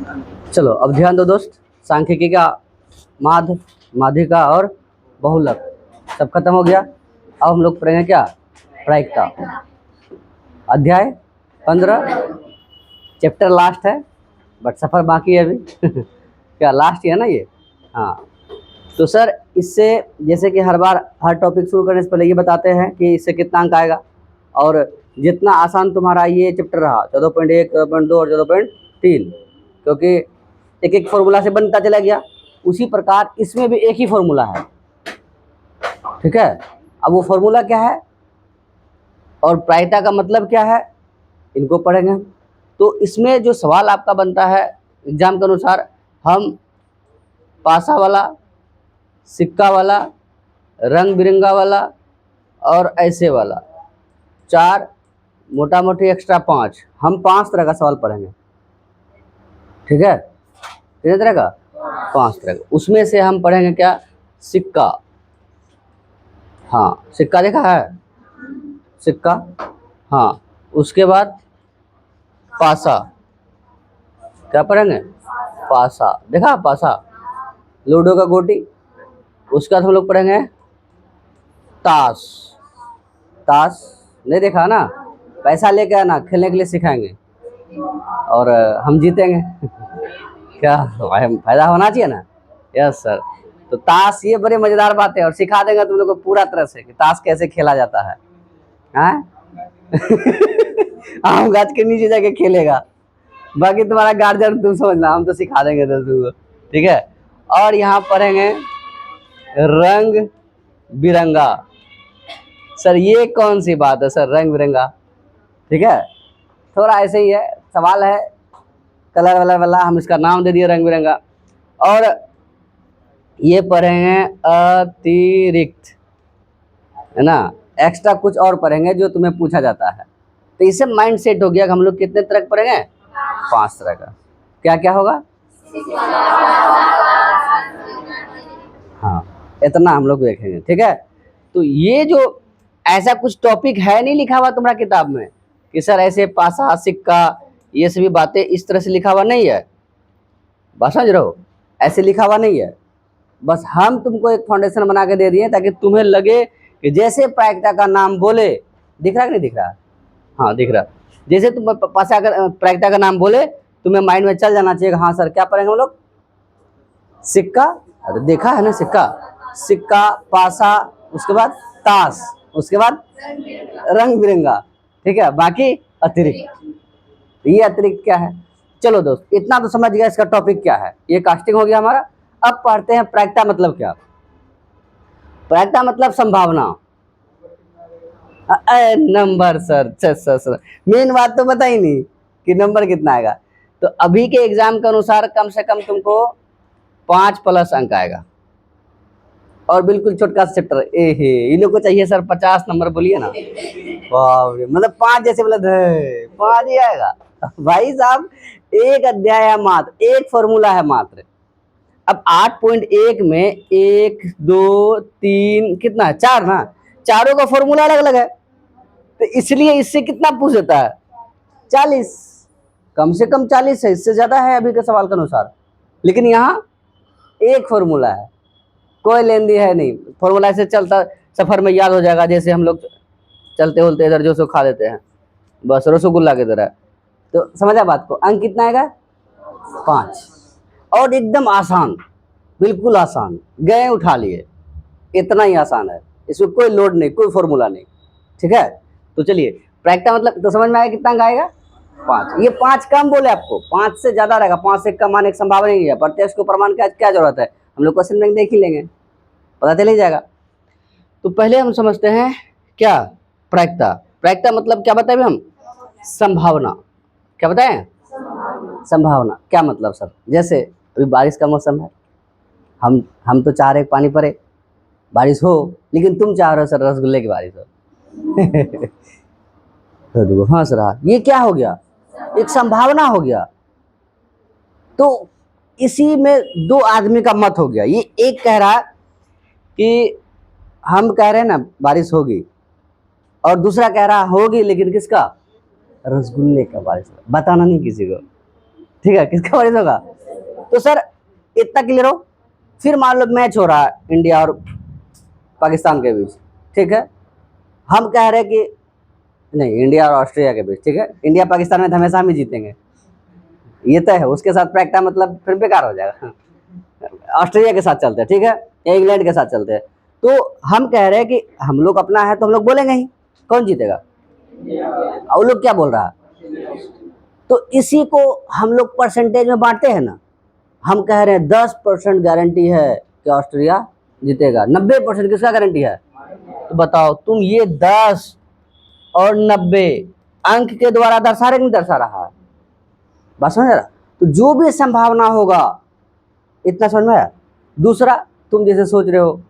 चलो अब ध्यान दो दोस्त, सांख्यिकी का माध्य, माध्यिका और बहुलक सब खत्म हो गया। अब हम लोग पढ़ेंगे क्या, प्रायिकता, अध्याय 15, चैप्टर लास्ट है बट सफ़र बाकी है अभी क्या लास्ट ही है ना ये। हाँ तो सर इससे जैसे कि हर बार हर टॉपिक शुरू करने से पहले ये बताते हैं कि इससे कितना अंक आएगा, और जितना आसान तुम्हारा ये चैप्टर रहा 14.1, 14.2 और 14.3, क्योंकि एक एक फॉर्मूला से बनता चला गया, उसी प्रकार इसमें भी एक ही फॉर्मूला है, ठीक है। अब वो फॉर्मूला क्या है और प्रायिकता का मतलब क्या है, इनको पढ़ेंगे हम। तो इसमें जो सवाल आपका बनता है एग्जाम के अनुसार, हम पासा वाला, सिक्का वाला, रंग बिरंगा वाला और ऐसे वाला, 4 मोटा मोटी एक्स्ट्रा 5, हम 5 तरह का सवाल पढ़ेंगे, ठीक है। कितने तरह का, 5 तरह का। उसमें से हम पढ़ेंगे क्या, सिक्का, हाँ सिक्का देखा है, सिक्का, हाँ। उसके बाद पासा, क्या पढ़ेंगे, पासा देखा, पासा लूडो का गोटी। उसके बाद हम लोग पढ़ेंगे ताश, ताश नहीं देखा ना, पैसा लेके आना, खेलने के लिए सिखाएंगे और हम जीतेंगे क्या भाई, फायदा होना चाहिए ना। यस सर, तो ताश ये बड़ी मजेदार बात है और सिखा देंगे तुम लोग को पूरा तरह से कि ताश कैसे खेला जाता है, हैं आम गाछ के नीचे जाके खेलेगा, बाकी तुम्हारा गार्जियन तुम समझना, हम तो सिखा देंगे तुमको, ठीक है। और यहाँ पढ़ेंगे रंग बिरंगा। सर ये कौन सी बात है सर, रंग बिरंगा, ठीक है। थोड़ा ऐसे ही है, सवाल है कलर वलर वाला, हम इसका नाम दे दिए रंग बिरंगा। और ये पढ़ेंगे अतिरिक्त, है ना, एक्स्ट्रा कुछ और पढ़ेंगे जो तुम्हें पूछा जाता है। तो इससे माइंड सेट हो गया कि हम लोग कितने तरह का पढ़ेंगे, 5 तरह का। क्या क्या होगा, हाँ इतना हम लोग देखेंगे, ठीक है। तो ये जो ऐसा कुछ टॉपिक है नहीं लिखा हुआ तुम्हारा किताब में कि सर ऐसे पासा सिक्का ये सभी बातें इस तरह से लिखा हुआ नहीं है, बात समझ रहे हो, ऐसे लिखा हुआ नहीं है। बस हम तुमको एक फाउंडेशन बना के दे दिए ताकि तुम्हें लगे कि जैसे प्रायिकता का नाम बोले, दिख रहा कि नहीं दिख रहा, हाँ दिख रहा, जैसे तुम पासा का प्रायिकता का नाम बोले तुम्हें माइंड में चल जाना चाहिए, हाँ सर क्या पढ़ेंगे हम लोग, सिक्का, अरे देखा है ना सिक्का, सिक्का पासा, उसके बाद ताश, उसके बाद रंग बिरंगा, ठीक है। बाकी अतिरिक्त, ये अतिरिक्त क्या है। चलो दोस्त इतना तो समझ गया इसका टॉपिक क्या है, ये कास्टिंग हो गया हमारा। अब पढ़ते हैं प्रायिकता मतलब क्या। प्रायिकता मतलब संभावना, नंबर सर, सर मेन बात तो पता ही नहीं कि नंबर कितना आएगा। तो अभी के एग्जाम के अनुसार कम से कम तुमको 5+ अंक आएगा, और बिल्कुल छोटका चैप्टर, इन लोग को चाहिए सर 50 नंबर, बोलिए ना, वाह मतलब 5 जैसे बोला 5 ही आएगा भाई साहब। एक अध्याय है मात्र, एक फॉर्मूला है मात्र। अब 8.1 में 1 2 3 कितना है, 4 ना, चारों का फॉर्मूला अलग अलग है, तो इसलिए इससे कितना पूछ देता है, 40, कम से कम 40 है, इससे ज्यादा है अभी के सवाल के अनुसार। लेकिन यहाँ एक फॉर्मूला है, कोई लेन देन है नहीं, फॉर्मूला ऐसे चलता सफर में याद हो जाएगा, जैसे हम लोग चलते बोलते इधर जो सो खा लेते हैं, बस रसगुल्ला की तरह। तो समझा बात को, अंक कितना आएगा, 5, और एकदम आसान, बिल्कुल आसान, गए उठा लिए, इतना ही आसान है, इसमें कोई लोड नहीं, कोई फॉर्मूला नहीं, ठीक है। तो चलिए प्रायिकता मतलब तो समझ में आएगा, कितना अंक आएगा, 5। ये 5 कम बोले आपको, 5 से ज्यादा रहेगा, 5 से कम आने की संभावना नहीं है। प्रत्यक्ष को प्रमाण का क्या जरूरत है, हम लोग क्वेश्चन बैंक देख ही लेंगे, पता चल ही जाएगा। तो पहले हम समझते हैं क्या प्रायिकता। प्रायिकता मतलब क्या बताए हम, संभावना, क्या बताएं, संभावना। क्या मतलब सर, जैसे अभी बारिश का मौसम है, हम तो चाह रहे पानी पड़े, बारिश हो, लेकिन तुम चाह रहे हो सर रसगुल्ले की बारिश हो तो हंस रहा, ये क्या हो गया, एक संभावना हो गया। तो इसी में दो आदमी का मत हो गया, ये एक कह रहा कि हम कह रहे हैं ना बारिश होगी, और दूसरा कह रहा होगी लेकिन किसका, रसगुल्ले का बारिश, बताना नहीं किसी को, ठीक है, किसका बारिश होगा? तो सर इतना क्लियर हो। फिर मान लो मैच हो रहा है इंडिया और पाकिस्तान के बीच, ठीक है, हम कह रहे हैं कि नहीं, इंडिया और ऑस्ट्रेलिया के बीच, ठीक है, इंडिया पाकिस्तान में तो हमेशा हम ही जीतेंगे, ये तय है। उसके साथ प्रैक्टा मतलब फिर बेकार हो जाएगा। ऑस्ट्रेलिया के साथ चलते हैं, ठीक है, या इंग्लैंड के साथ चलते हैं। तो हम कह रहे हैं कि हम लोग अपना है तो हम लोग बोलेंगे ही, कौन जीतेगा? और वो लोग क्या बोल रहा है? तो इसी को हम लोग परसेंटेज में बांटते हैं ना। हम कह रहे हैं 10% गारंटी है कि ऑस्ट्रेलिया जीतेगा, 90% किसका गारंटी है? तो बताओ तुम, ये 10 और 90 अंक के द्वारा दर्शा रहे नहीं दर्शा रहा है? बात समझ रहा? तो जो भी संभावना होगा, इतना समझ में आया? दूसरा, तुम जैसे सोच रहे हो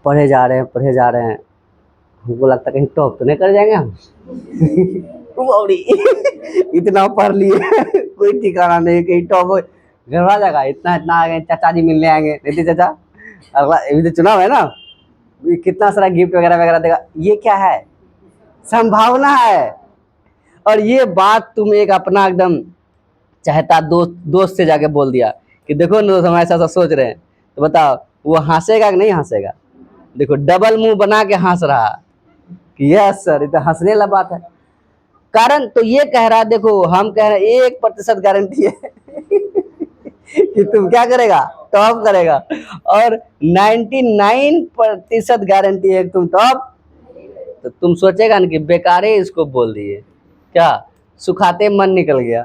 पढ़े जा रहे हैं, हमको लगता है कहीं टॉप तो नहीं कर जाएंगे हम। इतना पढ़ लिए कोई ठिकाना नहीं, कहीं टॉप घबरा जाएगा। इतना आ गए, चाचा जी मिलने आएंगे, नहीं चाचा अगला अभी तो चुनाव है ना, कितना सारा गिफ्ट वगैरह वगैरह देगा। ये क्या है? संभावना है। और ये बात तुम एक अपना एकदम चाहता दोस्त से जाके बोल दिया कि देखो ना दोस्त, हम ऐसा ऐसा सोच रहे हैं, तो बताओ वो हंसेगा कि नहीं हंसेगा? देखो डबल मुंह बना के हंस रहा कि यस सर, ये तो हंसने वाला बात है। कारण तो ये कह रहा है, देखो हम कह रहे हैं 1% गारंटी है कि तुम क्या करेगा? टॉप करेगा। और 99% गारंटी है कि तुम टॉप। तो तुम सोचेगा ना कि बेकारे इसको बोल दिए, क्या सुखाते मन निकल गया।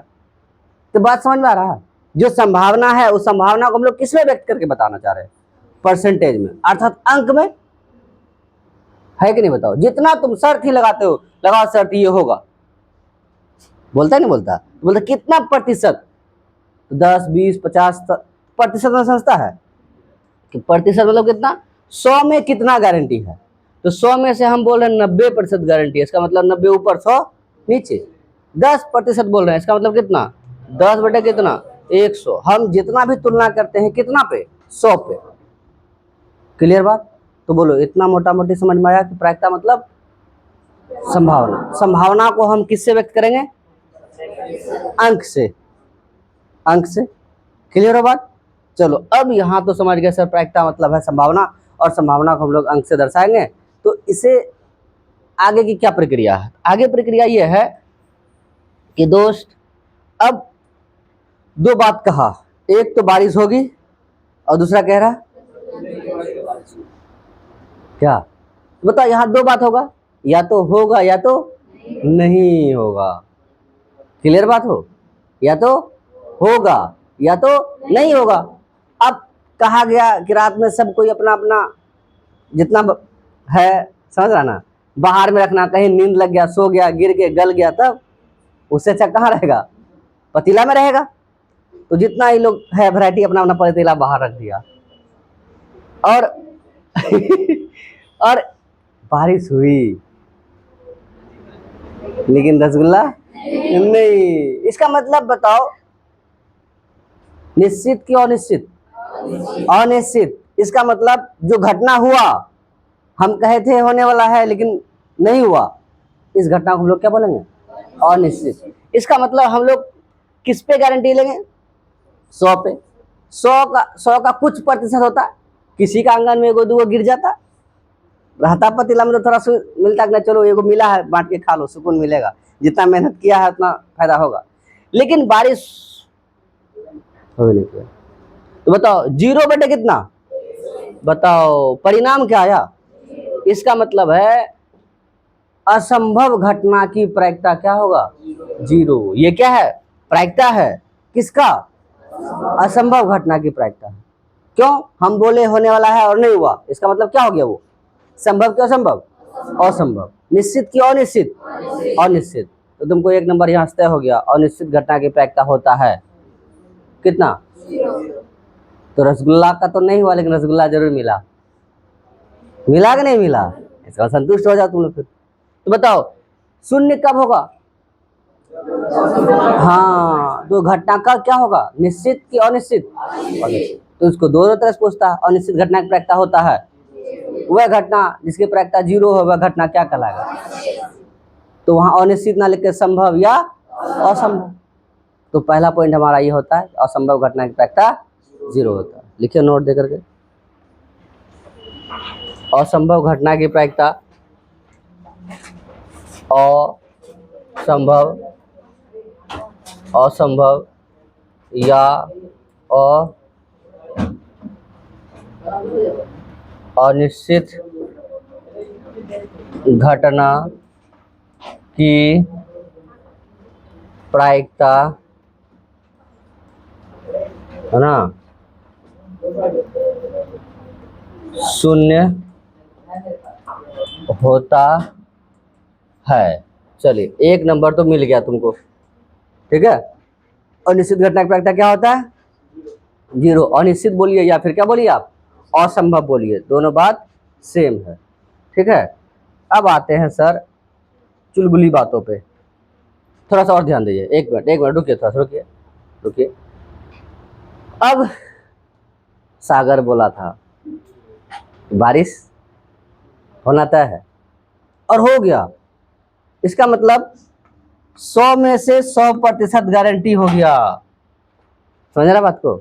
तो बात समझ में आ रहा है? जो संभावना है उस संभावना को हम लोग किसमें व्यक्त करके बताना चाह रहे हैं? परसेंटेज में, अर्थात अंक में, है कि नहीं? बताओ, जितना तुम शर्त ही लगाते हो, लगाओ शर्त ये होगा, बोलता है नहीं बोलता? बोलता कितना प्रतिशत? 10, 20, 50 प्रतिशत में समझता है कि प्रतिशत मतलब कितना? 100 में कितना गारंटी है? तो 100 में से हम बोल रहे हैं 90% गारंटी है, इसका मतलब 90 ऊपर 100 नीचे। 10% बोल रहे हैं, इसका मतलब कितना? 10 बटे कितना? 100। हम जितना भी तुलना करते हैं कितना पे? 100 पे। क्लियर बात? तो बोलो, इतना मोटा मोटी समझ में आया कि प्रायिकता मतलब संभावना। संभावना को हम किससे व्यक्त करेंगे? अंक से। अंक से। क्लियर हो बात? चलो अब यहाँ तो समझ गए सर, प्रायिकता मतलब है संभावना, और संभावना को हम लोग अंक से दर्शाएंगे। तो इसे आगे की क्या प्रक्रिया है? आगे प्रक्रिया ये है कि दोस्त, अब दो बात कहा, एक तो बारिश होगी और दूसरा कह रहा क्या? बताओ, यहाँ दो बात होगा, या तो होगा या तो नहीं होगा। क्लियर बात हो? या तो होगा या तो नहीं होगा। अब कहा गया कि रात में सब कोई अपना अपना जितना है, समझ रहा ना, बाहर में रखना, कहीं नींद लग गया, सो गया, गिर के गल गया, तब उससे अच्छा कहाँ रहेगा? पतीला में रहेगा। तो जितना ही लोग है वैरायटी, अपना अपना पतीला बाहर रख दिया, और और बारिश हुई लेकिन रसगुल्ला नहीं। इसका मतलब बताओ, निश्चित कि अनिश्चित? अनिश्चित। इसका मतलब जो घटना हुआ, हम कहे थे होने वाला है लेकिन नहीं हुआ, इस घटना को हम लोग क्या बोलेंगे? अनिश्चित। इसका मतलब हम लोग किस पे गारंटी लेंगे? 100 पे। 100 का कुछ प्रतिशत होता, किसी का आंगन में एगो दूगो गिर जाता, रहता पतीला में तो थोड़ा मिलता कि चलो एगो मिला है, बांट के खा लो, सुकून मिलेगा, जितना मेहनत किया है उतना फायदा होगा। लेकिन बारिश हो नहीं किया, तो बताओ 0 बटे कितना? बताओ परिणाम क्या आया? इसका मतलब है असंभव घटना की प्रायिकता क्या होगा? 0। ये क्या है? प्रायिकता है किसका? असंभव घटना की प्रायिकता है। क्यों? हम बोले होने वाला है और नहीं हुआ, इसका मतलब क्या हो गया? वो संभव क्यों? असंभव? असंभव। निश्चित क्यों? अनिश्चित? अनिश्चित। तो तुमको 1 नंबर यहाँ तय हो गया। अनिश्चित घटना की प्रायिकता होता है कितना? तो रसगुल्ला का तो नहीं हुआ, लेकिन रसगुल्ला जरूर मिला। मिला कि नहीं मिला? इसका संतुष्ट हो जाओ तुम लोग फिर। तो बताओ, शून्य कब होगा? हाँ, तो घटना का क्या होगा? निश्चित कि अनिश्चित? अनिश्चित। तो उसको दोनों तरह से पूछता है। अनिश्चित घटना की प्रायिकता होता है वह घटना जिसकी प्रायिकता 0 हो, वह घटना क्या कहलाएगा? तो वहां अनिश्चित ना लिख के संभव या असंभव। तो पहला पॉइंट हमारा ये होता है, असंभव घटना की प्रायिकता 0 होता है। लिखिए नोट दे करके, असंभव घटना की प्रायिकता, असंभव, असंभव या अनिश्चित घटना की प्रायिकता, है ना, 0 होता है। चलिए एक नंबर तो मिल गया तुमको, ठीक है। अनिश्चित घटना की प्रायिकता क्या होता है? 0। अनिश्चित बोलिए या फिर क्या बोलिए आप, असंभव बोलिए, दोनों बात सेम है, ठीक है। अब आते हैं सर चुलबुली बातों पे, थोड़ा सा और ध्यान दीजिए। एक मिनट रुकिए, थोड़ा सा रुकिए। अब सागर बोला था बारिश होना तय है, और हो गया। इसका मतलब 100 में से 100% गारंटी हो गया। समझ रहा बात को?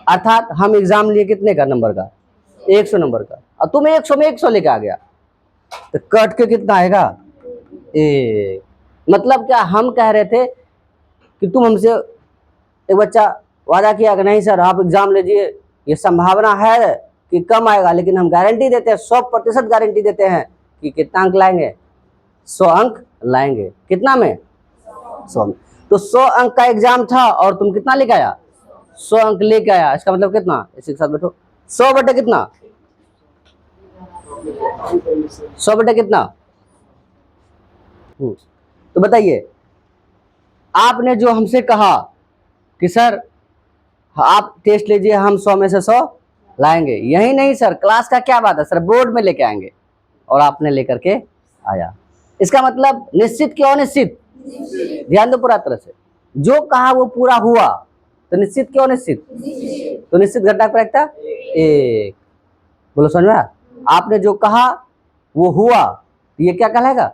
अर्थात हम एग्जाम लिए कितने का नंबर का, 100 नंबर का, और तुम 100 में 100 लेके आ गया, तो कट के कितना आएगा? मतलब क्या हम कह रहे थे कि तुम हमसे, एक बच्चा वादा किया कि नहीं सर आप एग्जाम लीजिए, ये संभावना है कि कम आएगा, लेकिन हम गारंटी देते हैं, 100% गारंटी देते हैं कि कितना अंक लाएंगे, 100 अंक लाएंगे। कितना में? 100 में। तो 100 अंक का एग्जाम था और तुम कितना लेके आया? 100 अंक लेके आया। इसका मतलब कितना, इसी के साथ बैठो, 100 बटे कितना, 100 बटे कितना? तो बताइए, आपने जो हमसे कहा कि सर आप टेस्ट लीजिए, हम 100 में से 100 लाएंगे, यही नहीं सर, क्लास का क्या बात है सर, बोर्ड में लेके आएंगे, और आपने लेकर के आया। इसका मतलब निश्चित क्यों अनिश्चित? ध्यान दो पूरा तरह से, जो कहा वो पूरा हुआ, तो निश्चित क्यों अनिश्चित? तो निश्चित घटना की प्रायिकता 1। बोलो समझ में? आपने जो कहा वो हुआ, तो ये क्या कहलाएगा?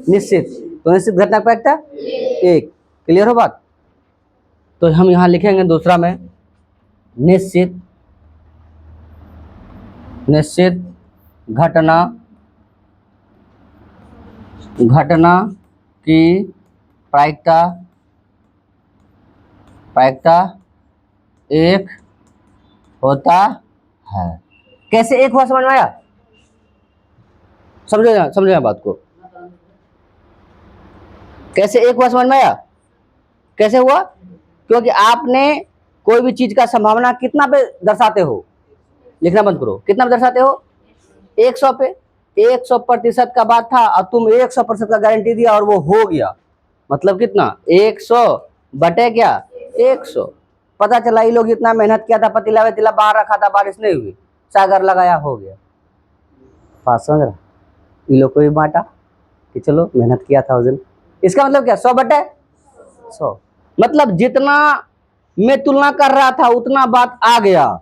निश्चित। तो निश्चित घटना की प्रायिकता 1। क्लियर हो बात? तो हम यहाँ लिखेंगे दूसरा में, निश्चित घटना की प्रायिकता 1 होता है। कैसे 1 हुआ, समझ में आया? समझो बात को, कैसे 1 हुआ समझ में आया? कैसे हुआ? क्योंकि आपने कोई भी चीज का संभावना कितना पे दर्शाते हो, लिखना बंद करो, कितना पे दर्शाते हो? 100 पे। 100% का बात था और तुम 100% का गारंटी दिया और वो हो गया, मतलब कितना? 100 बटे क्या? 100। पता चला ये लोग इतना मेहनत किया था, पतीला वतीला बाहर रखा था, बारिश नहीं हुई, सागर लगाया, हो गया पास। समझ रहा? ये लोग को भी बांटा कि चलो मेहनत किया था उस दिन। इसका मतलब क्या? 100 बटे 100, मतलब जितना मैं तुलना कर रहा था उतना बात आ गया।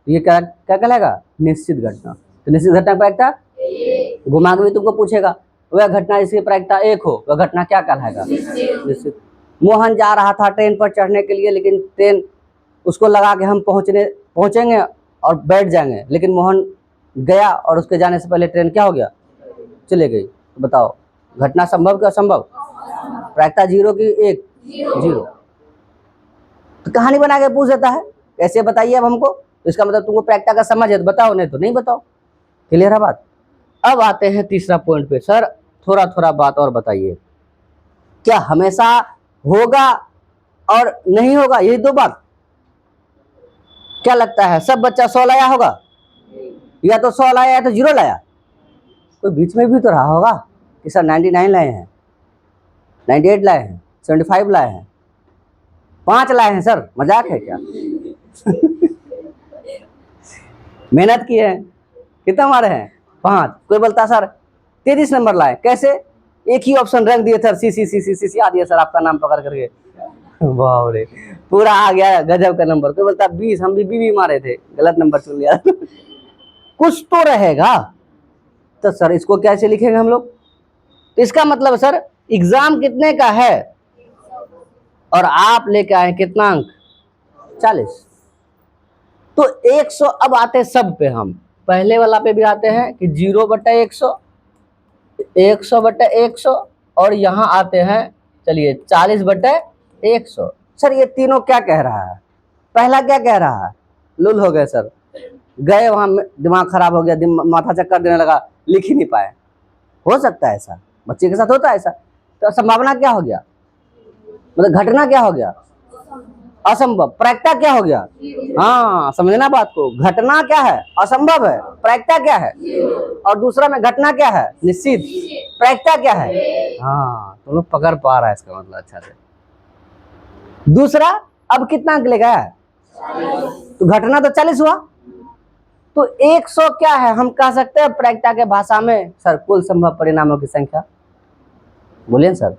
ये क्या कहलाएगा? निश्चित घटना। तो निश्चित घटना की प्रायिकता, घुमा के भी तुमको पूछेगा, वह घटना जिसकी प्रायिकता 1 हो, वह घटना क्या कहलाएगा? निश्चित। मोहन जा रहा था ट्रेन पर चढ़ने के लिए, लेकिन ट्रेन उसको लगा कि हम पहुंचेंगे और बैठ जाएंगे, लेकिन मोहन गया और उसके जाने से पहले ट्रेन क्या हो गया? चले गई। तो बताओ घटना संभव कि असंभव? प्रायिकता 0 की 1? 0। तो कहानी बना के पूछ देता है, कैसे बताइए अब हमको? तो इसका मतलब तुमको प्रायिकता का समझ है तो बताओ, नहीं तो नहीं बताओ। क्लियर है बात? अब आते हैं तीसरा पॉइंट पे। सर थोड़ा थोड़ा बात और बताइए, क्या हमेशा होगा और नहीं होगा, यही दो बात? क्या लगता है सब बच्चा 100 लाया होगा, या तो 100 लाया या तो 0 लाया? कोई बीच में भी तो रहा होगा कि सर 99 लाए हैं, 98 लाए हैं, 75 लाए हैं, 5 लाए हैं। सर मजाक है क्या? मेहनत की है, कितना मारे हैं? 5। कोई बोलता सर 33 नंबर लाए, कैसे? एक ही ऑप्शन रख दिए सर, सी आ दिया सर आपका नाम पकड़ करके, वाह रे, पूरा आ गया गजब का नंबर। कोई बोलता 20, हम भी 20 मारे थे, गलत नंबर चुन लिया। कुछ तो रहेगा। तो सर इसको कैसे लिखेंगे हम लोग? तो इसका मतलब सर एग्जाम कितने का है? और आप लेके आए कितना अंक, 40। तो 100 अब आते हैं सब पे, हम पहले वाला पे भी आते हैं कि 0/100, 100/100, और यहाँ आते हैं चलिए 40/100। सर ये तीनों क्या कह रहा है, पहला क्या कह रहा है, लुल हो गए सर, गए वहां दिमाग खराब हो गया, माथा चक्कर देने लगा, लिख ही नहीं पाए। हो सकता है ऐसा, बच्चे के साथ होता है ऐसा। तो संभावना क्या हो गया, मतलब घटना क्या हो गया, असंभव। प्रायिकता क्या हो गया, हाँ समझना बात को, घटना क्या है, असंभव है, प्रायिकता क्या है, और दूसरा में घटना क्या है, निश्चित, प्रायिकता क्या है। हाँ तुम लोग पकड़ पा रहा है इसका मतलब अच्छा से। दूसरा अब कितना अंक लेगा, तो घटना तो 40 हुआ, तो 100 क्या है, हम कह सकते हैं प्रायिकता के भाषा में सर कुल संभव परिणामों की संख्या। बोलिए सर,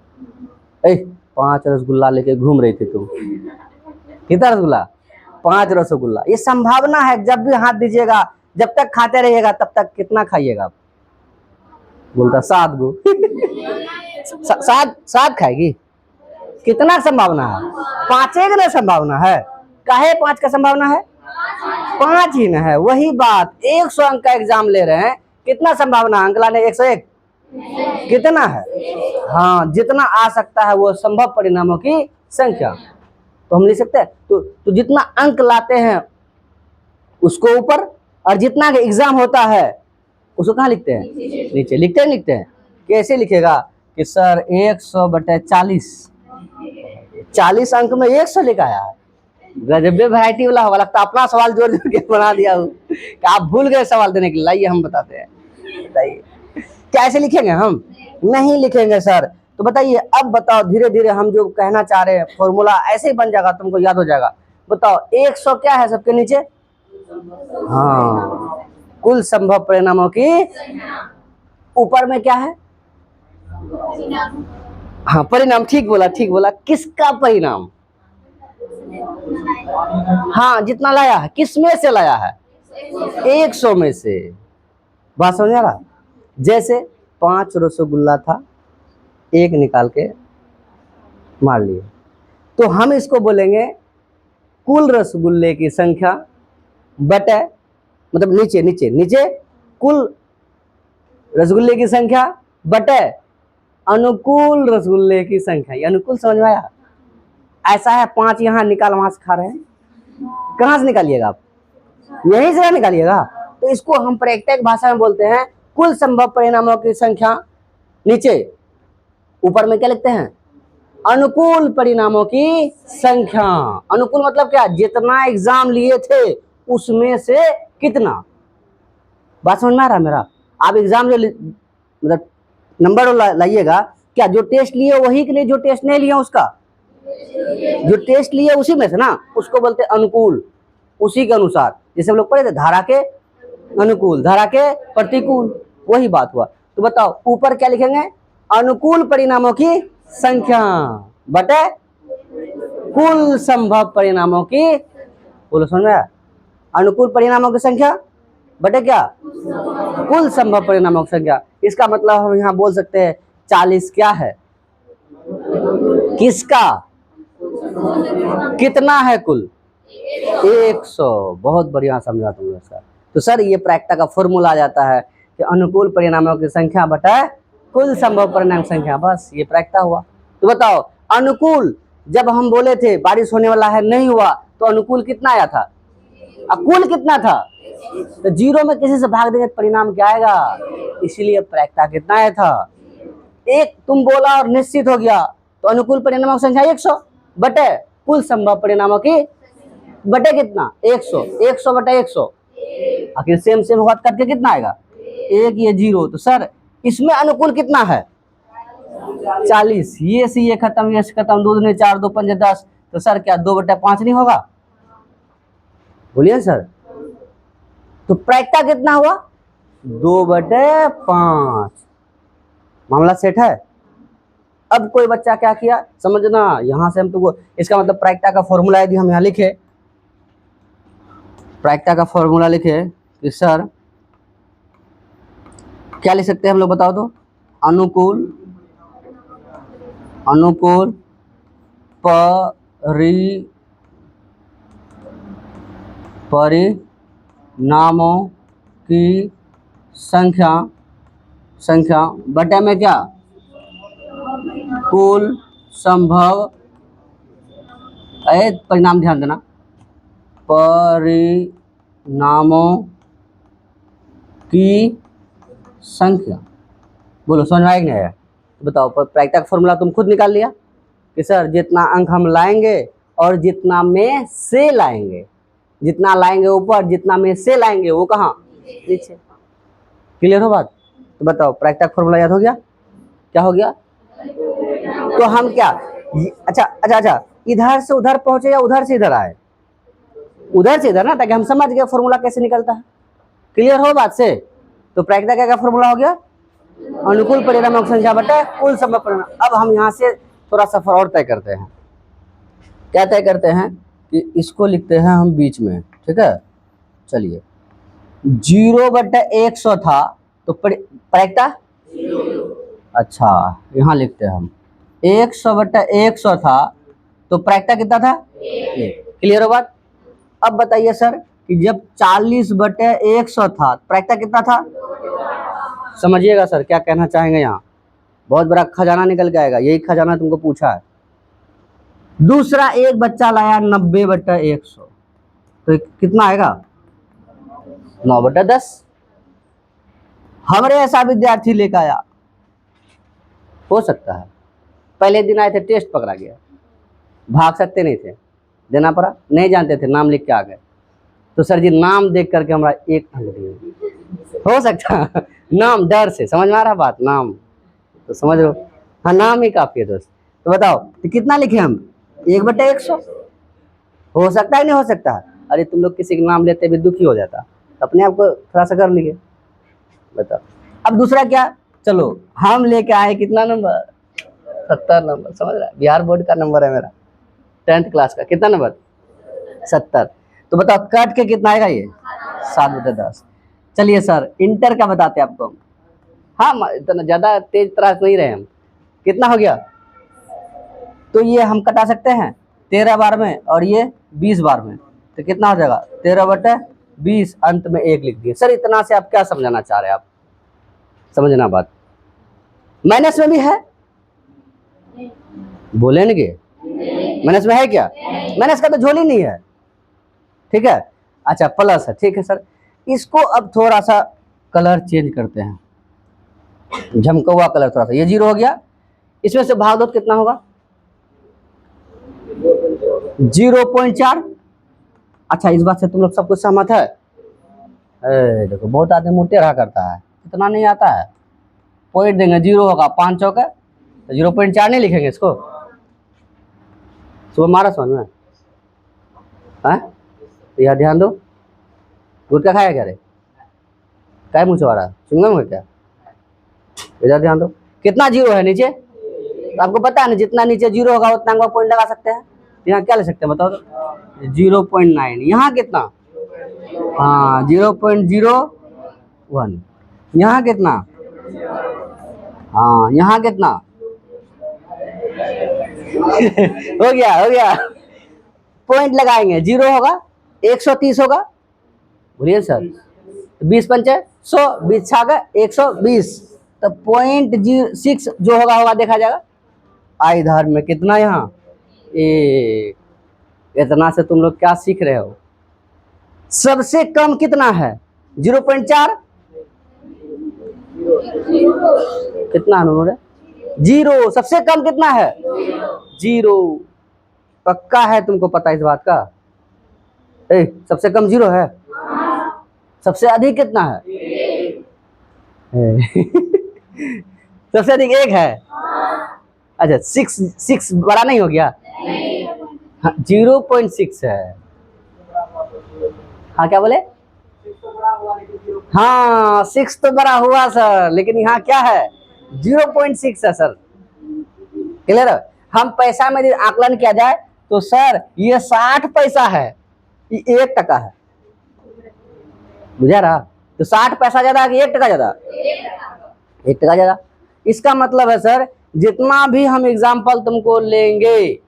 5 रसगुल्ला लेके घूम रही थी तुम, कितना रसगुल्ला, 5 रसगुल्ला। ये संभावना है, जब भी हाथ दीजिएगा, जब तक खाते रहिएगा तब तक कितना खाइएगा, बोलता 7 गो। 7 खाएगी, कितना संभावना है, 5 की संभावना है, काहे 5 का संभावना है, 5 ही न है। वही बात, 100 अंक का एग्जाम ले रहे हैं, कितना संभावना, अंक लाने 101 कितना है, हाँ जितना आ सकता है वो संभव परिणामों की संख्या। तो हम लिख सकते हैं, तो जितना अंक लाते हैं उसको ऊपर, और जितना एग्जाम होता है उसको कहाँ लिखते हैं, नीचे। लिखते हैं कैसे लिखेगा कि सर 100/40, 40 अंक में 100 लिखा आया है, गजबे वैरायटी वाला होगा, लगता अपना सवाल जोड़ जोड़ के बना दिया हूँ कि आप भूल गए सवाल देने के लिए। लाइए हम बताते हैं, बताइए कैसे लिखेंगे, हम नहीं लिखेंगे सर। तो बताइए, अब बताओ धीरे धीरे हम जो कहना चाह रहे हैं फॉर्मूला ऐसे ही बन जाएगा, तुमको याद हो जाएगा। बताओ 100 क्या है सबके नीचे, हाँ कुल संभव परिणामों की, ऊपर में क्या है, हाँ परिणाम, ठीक बोला, किसका परिणाम, हाँ जितना लाया है, किस में से लाया है, 100 में से। बात समझ आ रहा, जैसे 5 रसगुल्ला था, 1 निकाल के मार लिए, तो हम इसको बोलेंगे कुल रसगुल्ले की संख्या बटे, मतलब नीचे कुल रसगुल्ले की संख्या बटे अनुकूल रसगुल्ले की संख्या। ये अनुकूल समझ में आया, ऐसा है 5 यहाँ निकाल, वहां से खा रहे हैं, कहां से निकालिएगा आप, यहीं से निकालिएगा। तो इसको हम प्राकृतिक भाषा में बोलते हैं कुल संभव परिणामों की संख्या, नीचे, ऊपर में क्या लिखते हैं, अनुकूल परिणामों की संख्या। अनुकूल मतलब क्या, जितना एग्जाम लिए थे उसमें से कितना। बात समझ में आ रहा है मेरा, आप एग्जाम जो मतलब नंबर लाइएगा, क्या जो टेस्ट लिए वही कि नहीं, जो टेस्ट नहीं लिया उसका, जो टेस्ट लिए उसी में से ना, उसको बोलते हैं अनुकूल, उसी के अनुसार। जैसे हम लोग पढ़े थे धारा के अनुकूल, धारा के प्रतिकूल, वही बात हुआ। तो बताओ ऊपर क्या लिखेंगे, अनुकूल परिणामों की संख्या बटे कुल संभव परिणामों की, बोलो समझ में, अनुकूल परिणामों की संख्या बटे क्या, कुल संभव परिणामों की संख्या। इसका मतलब हम यहाँ बोल सकते हैं 40 क्या है, किसका, कितना है कुल, 100। बहुत बढ़िया समझा तुमने सर। तो सर ये प्रायिकता का फॉर्मूला आ जाता है कि अनुकूल परिणामों की संख्या बटा कुल संभव परिणाम संख्या, बस ये प्रायिकता हुआ। तो बताओ अनुकूल, जब हम बोले थे बारिश होने वाला है, नहीं हुआ, तो अनुकूल कितना आया था, अब कुल कितना था, तो 0 में किसी से भाग देंगे परिणाम क्या आएगा, इसीलिए प्रायिकता कितना आया था, 1। तुम बोला और निश्चित हो गया, तो अनुकूल परिणामों की संख्या 100 बटे कुल संभव परिणामों की बटे कितना, 100, 100/100, आखिर सेम होगा करके कितना आएगा, 1, ये 0। तो सर इसमें अनुकूल कितना है, 40। ये से ये खत्म, ये से खत्म, 2 दूनी 4, 2 पंजे 10। तो सर क्या 2/5 नहीं होगा, बोलिए सर। तो प्रायिकता कितना हुआ, 2/5। मामला सेट है। अब कोई बच्चा क्या किया समझना, यहां से हम तुमको इसका मतलब प्रायिकता का फॉर्मूला यदि हम यहाँ लिखे, प्रायिकता का फॉर्मूला लिखे कि सर क्या लिख सकते हैं हम लोग, बताओ तो, अनुकूल परिणामों की संख्या बटे में क्या, कुल संभव, परिणाम ध्यान देना, परिणामों की संख्या। बोलो समझ में आएगा नहीं आया? बताओ, प्रायिकता का फॉर्मूला तुम खुद निकाल लिया कि सर जितना अंक हम लाएंगे और जितना में से लाएंगे, जितना लाएंगे ऊपर, जितना में से लाएंगे वो कहाँ, नीचे। क्लियर हो बात? तो बताओ, प्रायिकता का फॉर्मूला याद हो गया? क्या हो गया? तो हम क्या, अच्छा, इधर से उधर पहुंचे या उधर से इधर आए? उधर से इधर ना, ताकि हम समझ गए फॉर्मूला कैसे निकलता है। क्लियर हो बात से? तो प्रायिकता का क्या फॉर्मूला हो गया? अनुकूल परिणामों की संख्या बटे कुल संभव परिणाम। अब हम यहाँ से थोड़ा सफर और तय करते हैं। क्या तय करते हैं कि इसको लिखते हैं हम बीच में, ठीक है? चलिए, 0/100 था तो प्रायिकता, अच्छा यहाँ लिखते हैं हम 100/100 था तो प्रायिकता कितना था? 1। क्लियर हो बात? अब बताइए सर कि जब 40/100 था प्रायिकता कितना था? समझिएगा सर क्या कहना चाहेंगे, यहाँ बहुत बड़ा खजाना निकल के आएगा, यही खजाना तुमको पूछा है। दूसरा एक बच्चा लाया 90/100 तो कितना आएगा? 9/10। हमारे ऐसा विद्यार्थी लेकर आया, हो सकता है पहले दिन आए थे, टेस्ट पकड़ा गया, भाग सकते नहीं थे, देना पड़ा, नहीं जानते थे, नाम लिख के आ गए, तो सर जी नाम देख करके हमारा 1 अंक दिए। हो सकता है नाम, डर से, समझ में आ रहा बात? नाम तो समझ लो, हाँ नाम ही काफी है दोस्त। तो बताओ तो कितना लिखे हम? 1/100। हो सकता है नहीं हो सकता? अरे तुम लोग किसी का नाम लेते भी दुखी हो जाता, अपने आप को थोड़ा सा कर लिए। बताओ अब दूसरा क्या, चलो हम लेके आए कितना नंबर? 70 नंबर। समझ रहा है? बिहार बोर्ड का नंबर है मेरा, 10th क्लास का। कितना नंबर? 70। तो बताओ कट के कितना आएगा ये? 7/10। चलिए सर इंटर का बताते हैं आपको। हाँ इतना ज्यादा तेज तराश नहीं रहे हम। कितना हो गया? तो ये हम कटा सकते हैं 13 बार में और ये 20 बार में, तो कितना हो जाएगा? 13/20, अंत में 1 लिख दिए। सर इतना से आप क्या समझाना चाह रहे हैं? आप समझना बात, माइनस में भी है, बोले नहीं कि माइनस में है क्या? माइनस का तो झोल ही नहीं है, ठीक है? अच्छा प्लस है, ठीक है सर। इसको अब थोड़ा सा कलर चेंज करते हैं, झमकवा कलर थोड़ा सा। ये 0 हो गया, इसमें से भाग दो तो कितना होगा? 0.4। अच्छा इस बात से तुम लोग सब कुछ सहमत है? देखो बहुत आदमी मुंह टेढ़ा करता है, इतना नहीं आता है, पॉइंट देंगे 0 होगा 5 चौक है तो 0.4 नहीं लिखेंगे इसको? सुबह मारा समझ में है? तो यह ध्यान दो, गुटखा खाया क्या रे? क्या मुँह चढ़ा चुंगम है क्या? इधर ध्यान दो, कितना 0 है नीचे? तो आपको पता है ना जितना नीचे 0 होगा उतना का पॉइंट लगा सकते हैं। यहाँ क्या ले सकते हैं बताओ तो? 0.9। यहाँ कितना? हाँ 0.01। यहाँ कितना? हाँ यहाँ कितना? हो गया पॉइंट लगाएंगे, 0 होगा 130 होगा, बोलिए सर 20 पंचे 100, 20 छागा 120, तो 0.6 जो होगा देखा जाएगा। आई धार में कितना? यहाँ इतना से तुम लोग क्या सीख रहे हो? सबसे कम कितना है? 0.4। कितना उन्होंने? 0। सबसे कम कितना है? 0। पक्का है तुमको पता इस बात का? सबसे कम 0 है, सबसे अधिक कितना है? सबसे अधिक 1 है। अच्छा 6 बड़ा नहीं हो गया? हाँ 0.6 है। हाँ क्या बोले? हाँ 6 तो बड़ा हुआ सर, लेकिन यहाँ क्या है? 0.6 है सर। क्लियर है? हम पैसा में यदि आकलन किया जाए तो सर ये 60 पैसा है, ये 1 टका है, बुझा रहा? तो 60 पैसा ज्यादा है कि 1 टका ज्यादा? 1 टका ज्यादा। इसका मतलब है सर जितना भी हम एग्जाम्पल तुमको लेंगे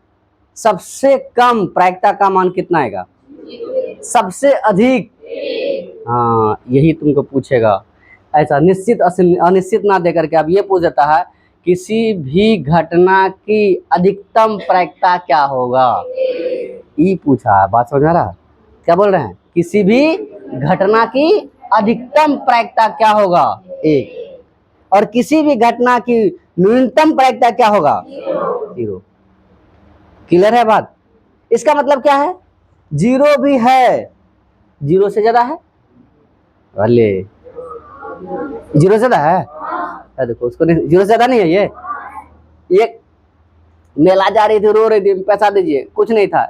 सबसे कम प्रायिकता का मान कितना आएगा? सबसे अधिक, हाँ यही तुमको पूछेगा। ऐसा निश्चित अनिश्चित ना दे करके अब ये पूछ देता है किसी भी घटना की अधिकतम प्रायिकता क्या होगा, ये पूछा है। बात समझ आ रहा है? क्या बोल रहे हैं? किसी भी घटना की अधिकतम प्रायिकता क्या होगा? एक। और किसी भी घटना की न्यूनतम प्रायिकता क्या होगा? जीरो। क्लियर है बात? इसका मतलब क्या है? जीरो भी है, जीरो से ज्यादा है, अरे जीरो से ज्यादा है। देखो उसको जीरो से ज्यादा नहीं है। ये एक मेला जा रही थी, रो रही थी, पैसा दीजिए, कुछ नहीं था,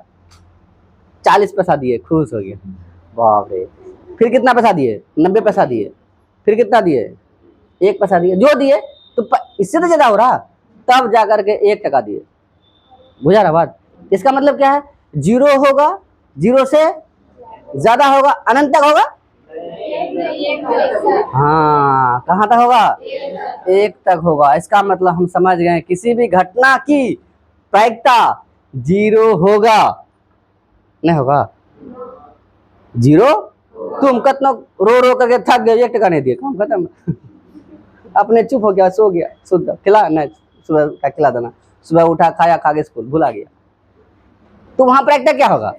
40 पैसा दिए, खुश हो गया। बाप रे। फिर कितना पैसा दिए? 90 पैसा दिए। फिर कितना दिए? 1 पैसा दिए। जो दिए तो इससे तो ज्यादा हो रहा, तब जाकर के 1 टका दिए। बुझा रहा बात? इसका मतलब क्या है? जीरो होगा, जीरो से ज्यादा होगा, अनंत तक होगा। हाँ, कहाँ तक होगा? 1 तक होगा। इसका मतलब हम समझ गए किसी भी घटना की प्रायिकता जीरो होगा, नहीं होगा? जीरो। तुम कितना रो रो करके थक गए, 1 टका नहीं दिए, काम खत्म। अपने चुप हो गया, सो गया, सुबह खिला नहीं, सुबह का खिला देना, सुबह उठा, खाया, खा के स्कूल भुला गया, तो वहां प्रायिकता क्या होगा?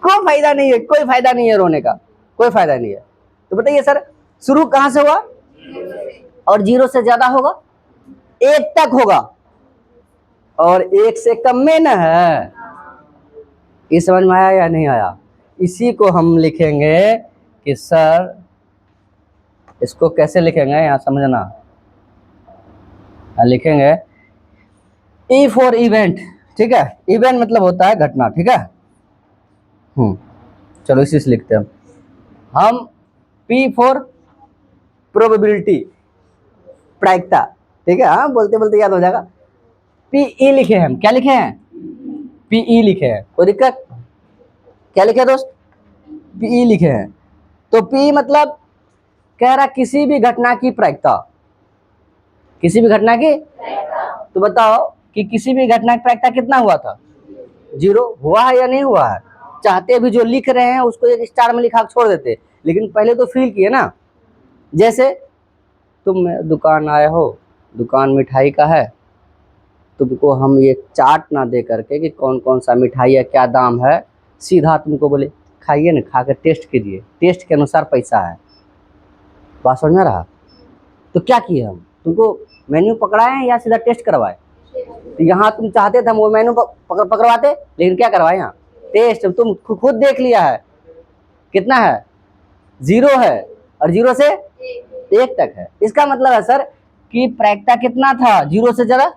कोई फायदा नहीं है, कोई फायदा नहीं है रोने का, कोई फायदा नहीं है। तो बताइए सर, शुरू कहां से हुआ? और जीरो से ज्यादा होगा, 1 तक होगा, और 1 से कम में न है। ये समझ में आया या नहीं आया? इसी को हम लिखेंगे कि सर, इसको कैसे लिखेंगे यहां समझना, लिखेंगे ई फॉर इवेंट। ठीक है, इवेंट मतलब होता है घटना। ठीक है, चलो इसी से लिखते हैं हम पी फॉर प्रोबेबिलिटी, प्रायिकता। ठीक है, हाँ बोलते बोलते याद हो जाएगा। पी ई लिखे हैं हम। क्या लिखे हैं? पी ई लिखे हैं। कोई दिक्कत? क्या लिखे दोस्त? पी ई लिखे हैं। तो पी मतलब कह रहा किसी भी घटना की प्रायिकता, किसी भी घटना की। तो बताओ कि किसी भी घटना की प्रायिकता कितना हुआ था? जीरो। हुआ है या नहीं हुआ है? चाहते भी जो लिख रहे हैं उसको 1 स्टार में लिखा छोड़ देते, लेकिन पहले तो फील किए ना। जैसे तुम दुकान आए हो, दुकान मिठाई का है, तुमको हम ये चार्ट ना दे करके कि कौन कौन सा मिठाई है, क्या दाम है, सीधा तुमको बोले खाइए ना, खा कर टेस्ट कीजिए, टेस्ट के अनुसार पैसा है। बात समझ में रहा? तो क्या किए हम? तुमको मेन्यू पकड़ाए या सीधा टेस्ट करवाए? तो यहाँ तुम चाहते थे हम वो मेन्यू पकड़वाते, लेकिन क्या करवाए यहाँ? टेस्ट। तुम खुद देख लिया है कितना है, जीरो है, और जीरो से 1 तक है। इसका मतलब है सर कि प्रायिकता कितना था? जीरो से ज्यादा।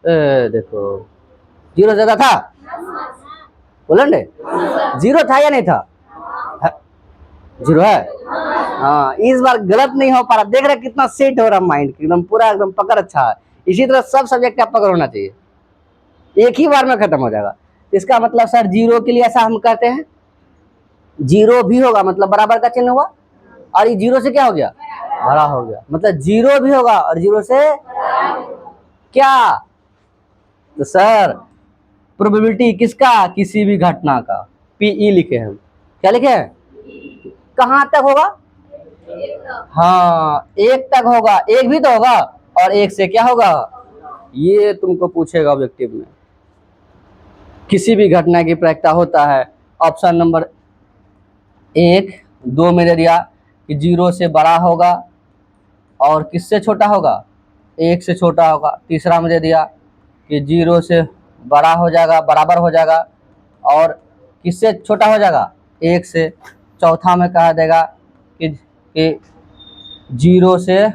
देखो जीरो ज्यादा था, बोलो ने, जीरो था या नहीं था? जीरो है। हाँ, इस बार गलत नहीं हो पा रहा। देख रहे कितना सेट हो रहा माइंड, एकदम पूरा एकदम पकड़ अच्छा है। इसी तरह सब सब्जेक्ट का पकड़ होना चाहिए, एक ही बार में खत्म हो जाएगा। इसका मतलब सर जीरो के लिए ऐसा हम कहते हैं, जीरो भी होगा मतलब बराबर का चिन्ह हुआ, और ये जीरो से क्या हो गया? बड़ा हो गया। मतलब जीरो भी होगा और जीरो से क्या? तो सर प्रोबेबिलिटी किसका? किसी भी घटना का। पीई लिखे हैं। क्या लिखे हैं? कहां तक होगा? हाँ, 1 तक होगा। 1 भी तो होगा, और 1 से क्या होगा? ये तुमको पूछेगा ऑब्जेक्टिव में। किसी भी घटना की प्रायिकता होता है, ऑप्शन नंबर 1, 2 में दे दिया कि जीरो से बड़ा होगा और किससे छोटा होगा? 1 से छोटा होगा। तीसरा में दे दिया कि जीरो से बड़ा हो जाएगा, बराबर हो जाएगा, और किससे छोटा हो जाएगा? 1 से। चौथा में कहा देगा कि जीरो से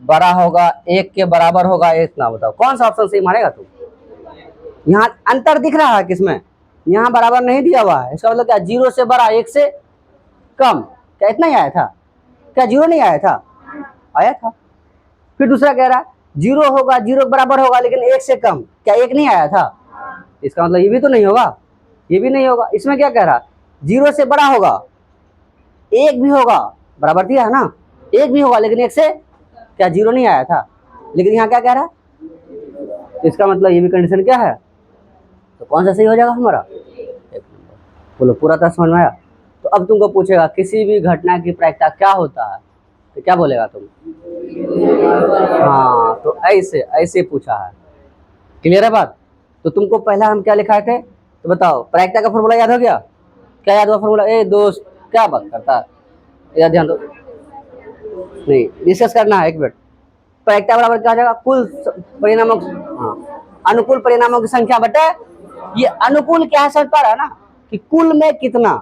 बड़ा होगा, 1 के बराबर होगा। इतना बताओ कौन सा ऑप्शन सही मानेगा तुम? यहाँ अंतर दिख रहा है किसमें? यहाँ बराबर नहीं दिया हुआ है। इसका मतलब क्या? जीरो से बड़ा, 1 से कम। क्या इतना ही आया था? क्या जीरो नहीं आया था? आया था। फिर दूसरा कह रहा है जीरो होगा, जीरो के बराबर होगा, लेकिन 1 से कम। क्या 1 नहीं आया था? इसका मतलब ये भी तो नहीं होगा, ये भी नहीं होगा। इसमें क्या कह रहा? जीरो से बड़ा होगा, 1 भी होगा, बराबर दिया है ना, 1 भी होगा, लेकिन 1 से क्या? जीरो नहीं आया था। लेकिन यहाँ क्या कह रहा है? तो इसका मतलब ये भी कंडीशन क्या है, तो कौन सा सही हो जाएगा हमारा, एक नंबर। बोलो पूरा तरह समझ में आया। तो अब तुमको पूछेगा किसी भी घटना की प्रायिकता क्या होता है, तो क्या बोलेगा तुम, हाँ तो ऐसे ऐसे पूछा है, क्लियर है बात। तो तुमको पहला हम क्या लिखाए थे, तो बताओ प्रायिकता का फॉर्मूला याद हो गया, क्या याद हुआ फॉर्मूला, ए दोस्त क्या बात करता है, याद ध्यान दो, नहीं डिस्कस करना है, एक मिनट। प्रायिकता बराबर क्या हो जाएगा, कुल परिणामों, हाँ अनुकूल परिणामों की संख्या बटे, ये अनुकूल क्या है समझ पा रहा है ना, कि कुल में कितना,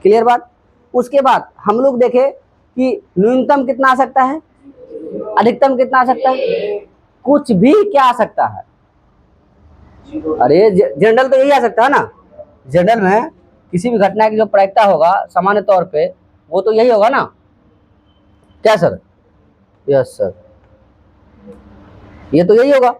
क्लियर बात। उसके बाद हम लोग देखे कि न्यूनतम कितना आ सकता है, अधिकतम कितना आ सकता है, कुछ भी क्या आ सकता है, अरे जनरल तो यही आ सकता है ना, जनरल में किसी भी घटना की जो प्रायिकता होगा सामान्य तौर पे वो तो यही होगा ना, क्या सर, यस सर, ये तो यही होगा।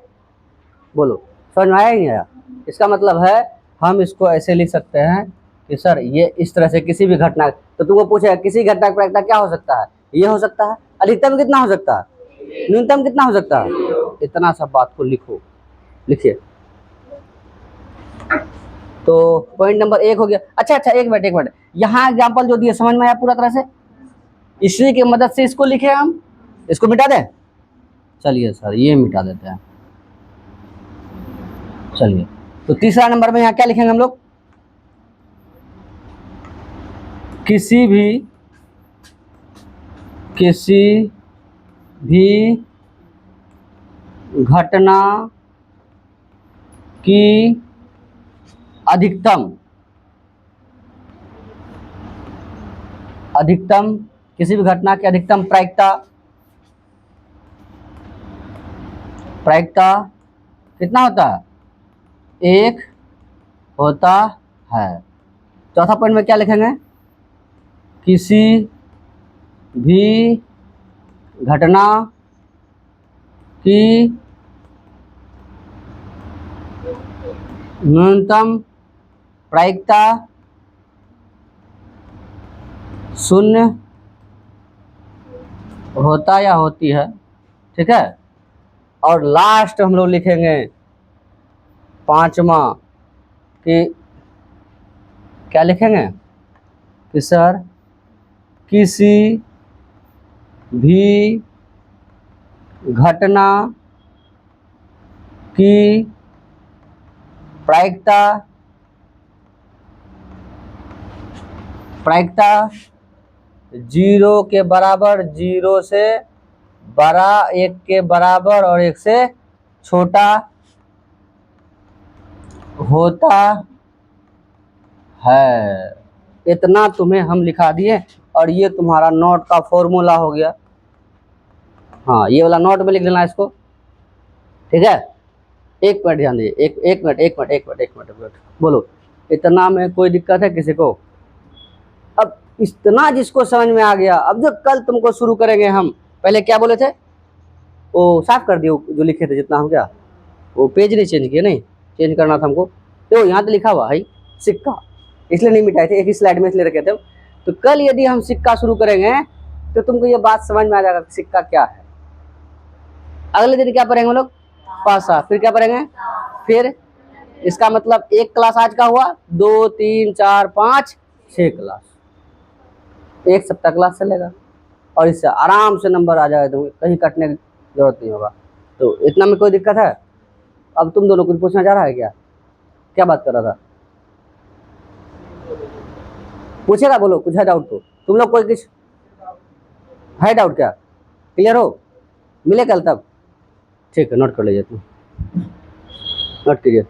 बोलो समझ में आया ही नहीं आया। इसका मतलब है हम इसको ऐसे लिख सकते हैं कि सर ये इस तरह से किसी भी घटना, तो तुमको पूछेगा किसी घटना की प्रायिकता क्या हो सकता है, ये हो सकता है, अधिकतम कितना हो सकता है, न्यूनतम कितना हो सकता है, इतना सब बात को लिखो, लिखिए। तो पॉइंट नंबर 1 हो गया। अच्छा अच्छा एक मिनट एक मिनट, यहाँ एग्जाम्पल जो दिए समझ में आया पूरा तरह से, इसी की मदद से इसको लिखे हम, इसको मिटा दें, चलिए सर ये मिटा देते हैं, चलिए। तो तीसरा नंबर में यहाँ क्या लिखेंगे हम लोग, किसी भी घटना की अधिकतम किसी भी घटना की अधिकतम प्रायिकता कितना होता है, 1 होता है। चौथा पॉइंट में क्या लिखेंगे, किसी भी घटना की न्यूनतम प्रायिकता 0 होता या होती है, ठीक है। और लास्ट हम लोग लिखेंगे पांचवा कि क्या लिखेंगे कि सर किसी भी घटना की प्रायिकता 0 के बराबर, 0 से बड़ा, 1 के बराबर और 1 से छोटा होता है। इतना तुम्हें हम लिखा दिए और ये तुम्हारा नोट का फॉर्मूला हो गया। हाँ ये वाला नोट में लिख लेना इसको, ठीक है। एक मिनट ध्यान दीजिए, एक मिनट बोलो, इतना में कोई दिक्कत है किसी को। अब इतना जिसको समझ में आ गया, अब जो कल तुमको शुरू करेंगे हम, पहले क्या बोले थे, वो साफ कर दियो जो लिखे थे जितना, हम क्या वो पेज नहीं चेंज किए, नहीं चेंज करना था हमको, तो यहाँ तो लिखा हुआ है सिक्का, इसलिए नहीं मिटाए थे, एक ही स्लाइड में इसलिए रखे थे। तो कल यदि हम सिक्का शुरू करेंगे तो तुमको ये बात समझ में आ जाएगा सिक्का क्या है। अगले दिन क्या पढ़ेंगे हम लोग, पासा, फिर क्या पढ़ेंगे, फिर इसका मतलब एक क्लास आज का हुआ, 2 3 4 5 6 क्लास, एक सप्ताह क्लास चलेगा और इससे आराम से नंबर आ जाएगा, तुम्हें कहीं कटने की जरूरत नहीं होगा। तो इतना में कोई दिक्कत है। अब तुम दोनों कुछ पूछना चाह रहा है क्या, क्या बात कर रहा था, पूछेगा, बोलो कुछ है डाउट तो, तुम लोग कोई कुछ है डाउट क्या, क्लियर हो, मिले कल तब, ठीक है नोट कर लीजिए तुम, नोट कीजिए।